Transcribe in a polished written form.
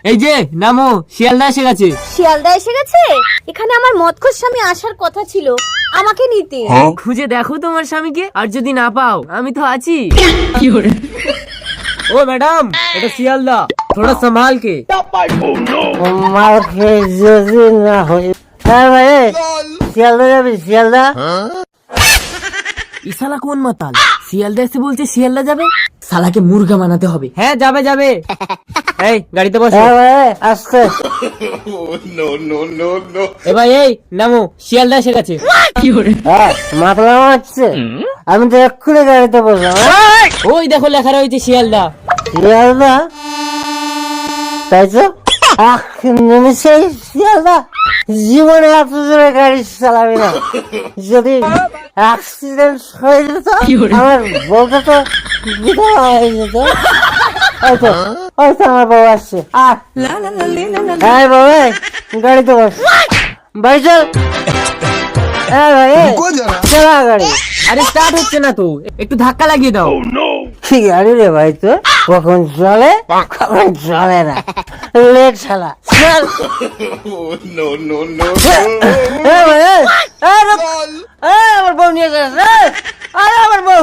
এই যে নামো, শিয়ালদা এসে গেছে। শিয়ালদা এসে গেছে? এখানে আমার মদখোর স্বামী আসার কথা ছিল, আমাকে নিতে। খুঁজে দেখো তোমার স্বামীকে, আর যদি না পাও আমি তো আছি। ও ম্যাডাম, এটা শিয়ালদা, থোড়া সম্ভাল কে। মার খেয়ে যদি না হয়। হ্যাঁ ভাই, শিয়ালদা যাবি? শিয়ালদা ইসালা কোন মাতাল, শিয়ালদা এসে বলছে শিয়ালদা যাবে। শালাকে মুরগা বানাতে হবে। হ্যাঁ যাবে যাবে। এই গাড়িতে বসো। হ্যাঁ ভাই, আসতে। এ ভাই এই নামো, শিয়ালদা এসে গেছে। হ্যাঁ, মাতলা মারছে। আমি তো এক্ষুনি গাড়িতে বসলাম। ওই দেখো লেখা রয়েছে শিয়ালদা। শিয়ালদা, তাই তো? নিশ্চয়ই শিয়ালদা। জীবনে এত জোরে গাড়ি চালাবি না, যদি অ্যাক্সিডেন্ট হয়ে যেত আমার বলতে তো বিধবা হয়ে যেত। হয়তো হয়তো আমার বউ আসছে। হ্যাঁ বাবা, গাড়িতে বস। ভাই চল। হ্যাঁ ভাই, চালা গাড়ি। আরে স্টার্ট হচ্ছে না তো, একটু ধাক্কা লাগিয়ে দাও। কি গাড়ি রে ভাই, তো কখন চলে কখন চলে না, লেট ছাড়া। চল। আমার বউ নিয়ে যাস। আরে আমার বউ।